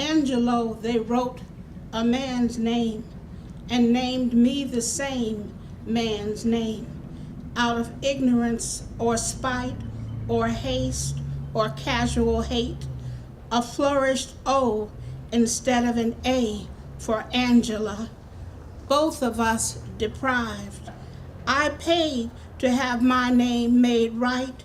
Angelo, they wrote a man's name and named me the same man's name. Out of ignorance or spite or haste or casual hate, a flourished O instead of an A for Angela. Both of us deprived. I paid to have my name made right,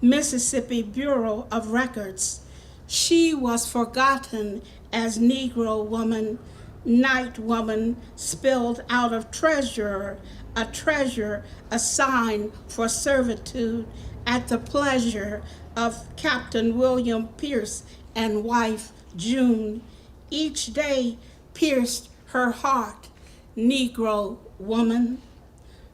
Mississippi Bureau of Records. She was forgotten as Negro woman, night woman, spilled out of treasurer, a treasure assigned for servitude at the pleasure of Captain William Pierce and wife June. Each day pierced her heart, Negro woman.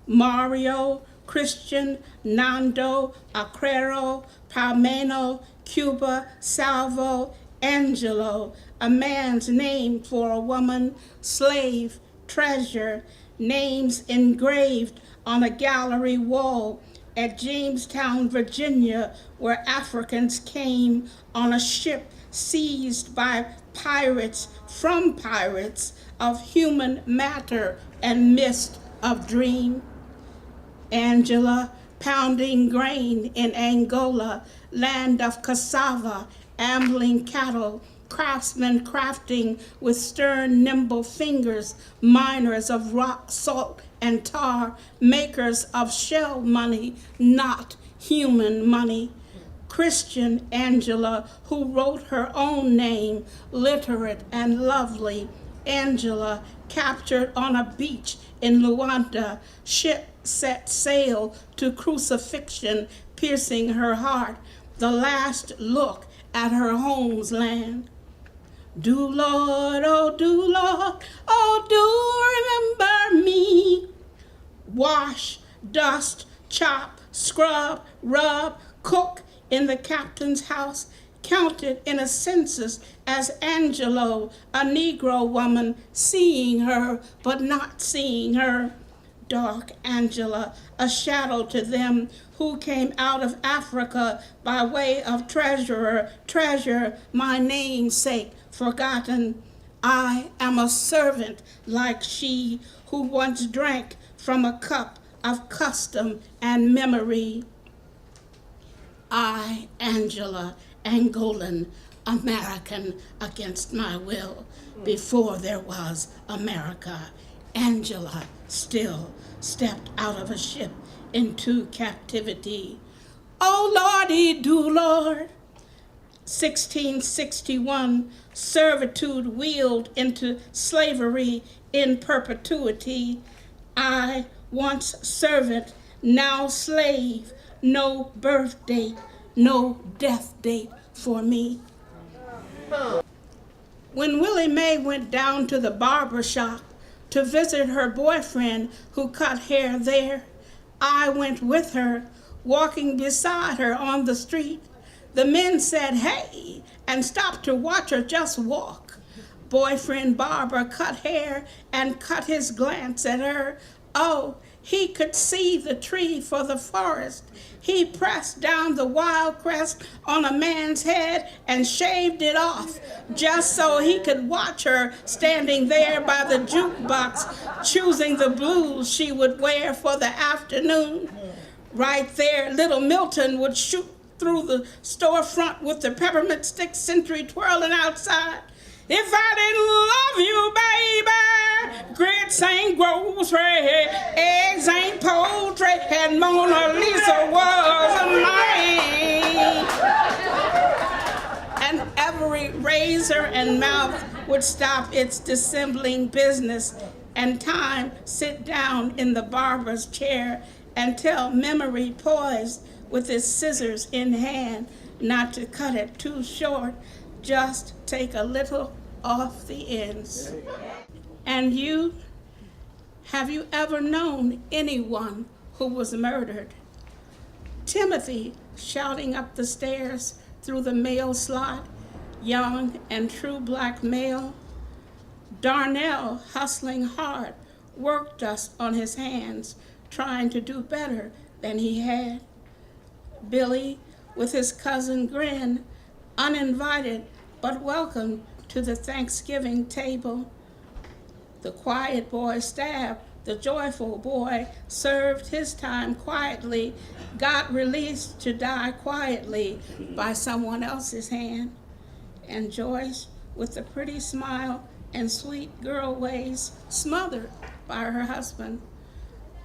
Mario, Christian, Nando, Acrero, Palmeno, Cuba, Salvo, Angelo, a man's name for a woman, slave, treasure, names engraved on a gallery wall at Jamestown, Virginia, where Africans came on a ship seized by pirates from pirates of human matter and mist of dream. Angela, pounding grain in Angola, land of cassava, ambling cattle, craftsmen crafting with stern, nimble fingers, miners of rock, salt, and tar, makers of shell money, not human money. Christian Angela, who wrote her own name, literate and lovely. Angela, captured on a beach in Luanda, ship set sail to crucifixion, piercing her heart, the last look at her home's land. Do Lord, oh do remember me. Wash, dust, chop, scrub, rub, cook in the captain's house, counted in a census as Angelo, a Negro woman, seeing her but not seeing her. Dark Angela, a shadow to them who came out of Africa by way of treasurer, treasure, my namesake, forgotten. I am a servant like she who once drank from a cup of custom and memory. I, Angela, Angolan, American against my will, before there was America. Angela still stepped out of a ship into captivity. Oh Lordy do Lord. 1661, servitude wheeled into slavery in perpetuity. I, once servant, now slave, no birth date, no death date for me. When Willie Mae went down to the barber shop to visit her boyfriend who cut hair there, I went with her, walking beside her on the street. The men said, hey, and stopped to watch her just walk. Boyfriend barber cut hair and cut his glance at her. Oh, he could see the tree for the forest. He pressed down the wild crest on a man's head and shaved it off, just so he could watch her standing there by the jukebox, choosing the blues she would wear for the afternoon. Right there, little Milton would shoot through the storefront with the peppermint stick century twirling outside. If I didn't love you, baby, grits ain't grocery, eggs ain't poultry, and Mona Lisa was a man. And every razor and mouth would stop its dissembling business, and time sit down in the barber's chair until memory poised with its scissors in hand, not to cut it too short, just take a little off the ends. And you, have you ever known anyone who was murdered? Timothy shouting up the stairs through the mail slot, young and true black male. Darnell hustling hard, work dust on his hands, trying to do better than he had. Billy with his cousin grin, uninvited but welcome to the Thanksgiving table. The quiet boy stabbed, the joyful boy served his time quietly, got released to die quietly by someone else's hand. And Joyce, with the pretty smile and sweet girl ways, smothered by her husband.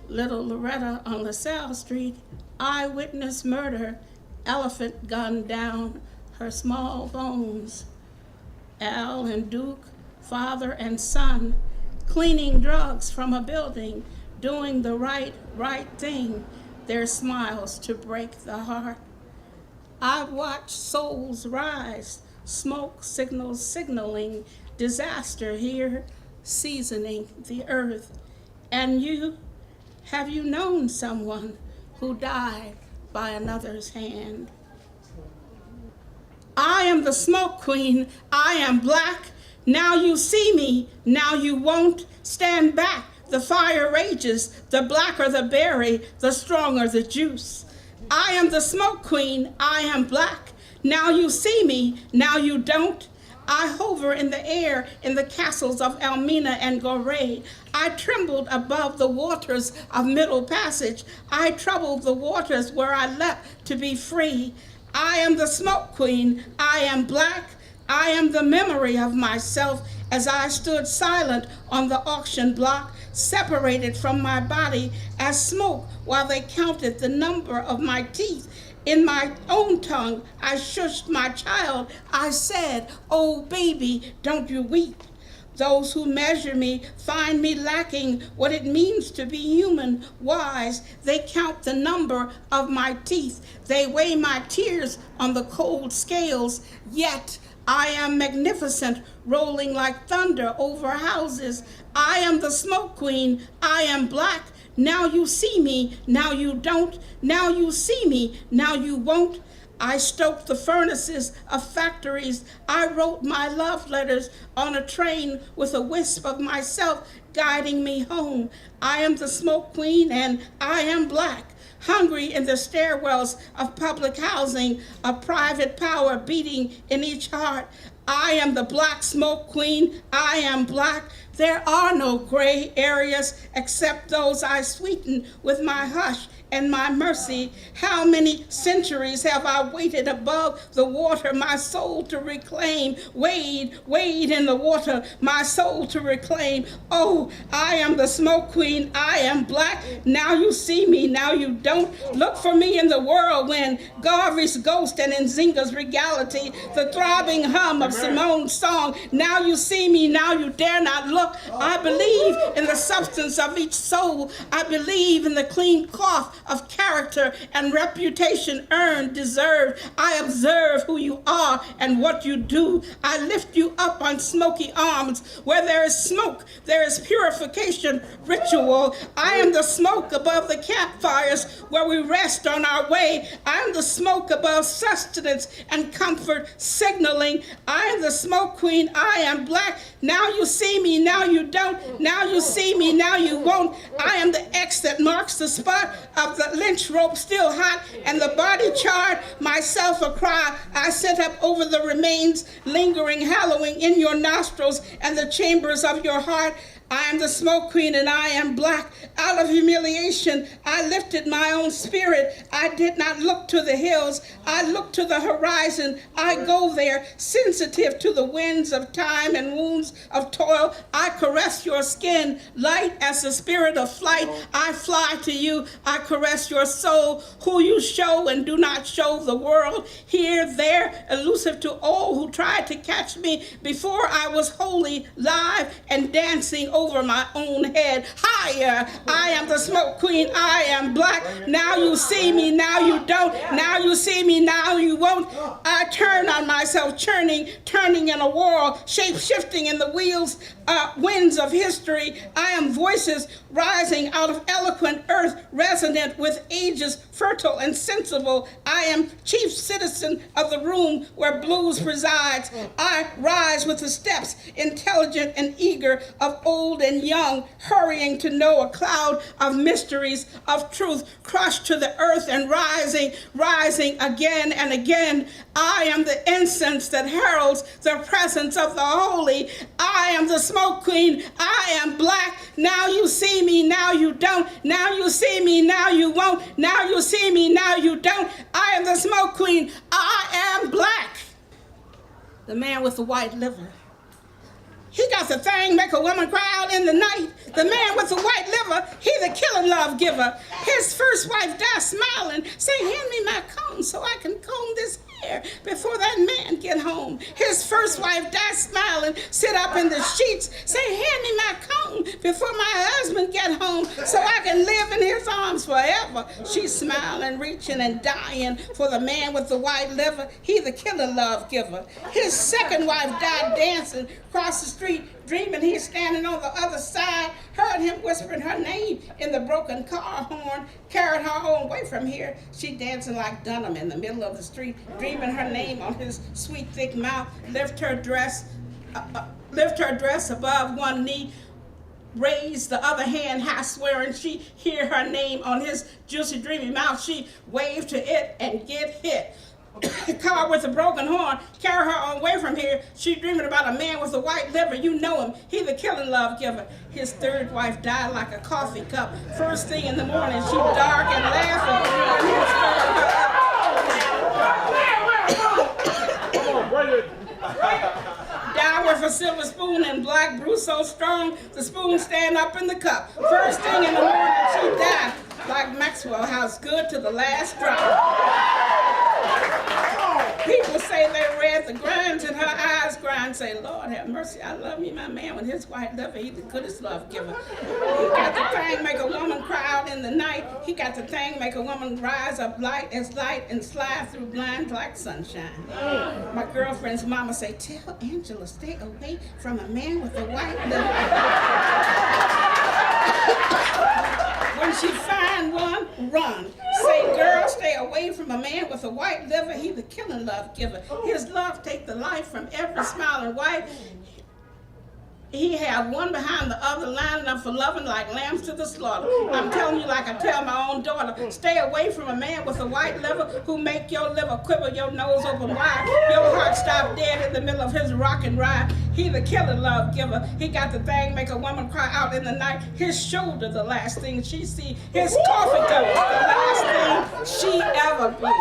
Little Loretta on LaSalle Street, eyewitness murder, elephant gunned down her small bones. Al and Duke, father and son, cleaning drugs from a building, doing the right thing, their smiles to break the heart. I've watched souls rise, smoke signals signaling disaster here, seasoning the earth. And have you known someone who died by another's hand? I am the smoke queen, I am black. Now you see me, now you won't. Stand back, the fire rages, the blacker the berry, the stronger the juice. I am the smoke queen, I am black. Now you see me, now you don't. I hover in the air in the castles of Elmina and Goree. I trembled above the waters of Middle Passage. I troubled the waters where I leapt to be free. I am the smoke queen, I am black. I am the memory of myself as I stood silent on the auction block, separated from my body as smoke while they counted the number of my teeth. In my own tongue, I shushed my child. I said, "Oh, baby, don't you weep." Those who measure me find me lacking what it means to be human, wise. They count the number of my teeth. They weigh my tears on the cold scales. Yet I am magnificent, rolling like thunder over houses. I am the smoke queen. I am black. Now you see me, now you don't. Now you see me, now you won't. I stoked the furnaces of factories. I wrote my love letters on a train with a wisp of myself guiding me home. I am the smoke queen and I am black. Hungry in the stairwells of public housing, a private power beating in each heart. I am the black smoke queen, I am black. There are no gray areas except those I sweeten with my hush and my mercy. How many centuries have I waited above the water, my soul to reclaim? Wade in the water, my soul to reclaim. Oh, I am the smoke queen, I am black. Now you see me, now you don't. Look for me in the whirlwind, Garvey's ghost and Nzinga's regality, the throbbing hum of Simone's song. Now you see me, now you dare not look. I believe in the substance of each soul. I believe in the clean cloth of character and reputation earned, deserved. I observe who you are and what you do. I lift you up on smoky arms. Where there is smoke, there is purification ritual. I am the smoke above the campfires where we rest on our way. I am the smoke above sustenance and comfort signaling. I am the smoke queen, I am black. Now you see me, now you don't. Now you see me, now you won't. I am the X that marks the spot of the lynch rope still hot and the body charred. Myself a cry I sent up over the remains, lingering, hallowing in your nostrils and the chambers of your heart. I am the smoke queen and I am black. Out of humiliation, I lifted my own spirit. I did not look to the hills. I looked to the horizon. I go there, sensitive to the winds of time and wounds of toil. I caress your skin, light as the spirit of flight. I fly to you. I caress your soul, who you show and do not show the world. Here, there, elusive to all who tried to catch me before I was wholly live and dancing over my own head. Higher, I am the smoke queen, I am black. Now you see me, now you don't. Now you see me, now you won't. I turn on myself, turning in a whirl, shape-shifting in the winds of history. I am voices rising out of eloquent earth, resonant with ages, fertile and sensible. I am chief citizen of the room where blues presides. I rise with the steps, intelligent and eager, of old old and young, hurrying to know a cloud of mysteries of truth, crushed to the earth and rising again and again. I am the incense that heralds the presence of the holy. I am the smoke queen. I am black. Now you see me, now you don't. Now you see me, now you won't. Now you see me, now you don't. I am the smoke queen. I am black. The man with the white liver. He got the thing make a woman cry out in the night. The man with the white liver, he the killing love giver. His first wife died smiling, say, hand me my comb so I can comb this hair before that man get home. His first wife died smiling, sit up in the sheets, say, hand me my comb before my husband get home so I can live in his arms forever. She's smiling, reaching, and dying for the man with the white liver. He the killing love giver. His second wife died dancing across the street, dreaming he's standing on the other side, heard him whispering her name in the broken car horn, carried her home away from here. She dancing like Dunham in the middle of the street, dreaming her name on his sweet thick mouth, lift her dress above one knee, raise the other hand high swearing she hear her name on his juicy dreamy mouth. She waved to it and get hit. Car with a broken horn, carry her away from here. She dreaming about a man with a white liver. You know him, he the killing love giver. His third wife died like a coffee cup. First thing in the morning, she dark and laughing. Died with a silver spoon and black brew so strong, the spoon stand up in the cup. First thing in the morning, she died like Maxwell House, good to the last drop. People say they read the grinds in her eyes, grind, say, Lord have mercy, I love me, my man with his white liver, he the goodest love giver. He got the thing make a woman cry out in the night. He got the thing make a woman rise up light as light and slide through blinds like sunshine. My girlfriend's mama say, tell Angela stay away from a man with a white liver. When she find one, run. Say, girl, stay away from a man with a white liver. He the killing love giver. His love take the life from every smiling wife. He have one behind the other, lining up for loving like lambs to the slaughter. I'm telling you like I tell my own daughter, stay away from a man with a white liver who make your liver quiver, your nose open wide, your heart stop dead in the middle of his rock and ride. He the killing love giver. He got the thing make a woman cry out in the night. His shoulder the last thing she see. His coffee cup the last thing she ever be.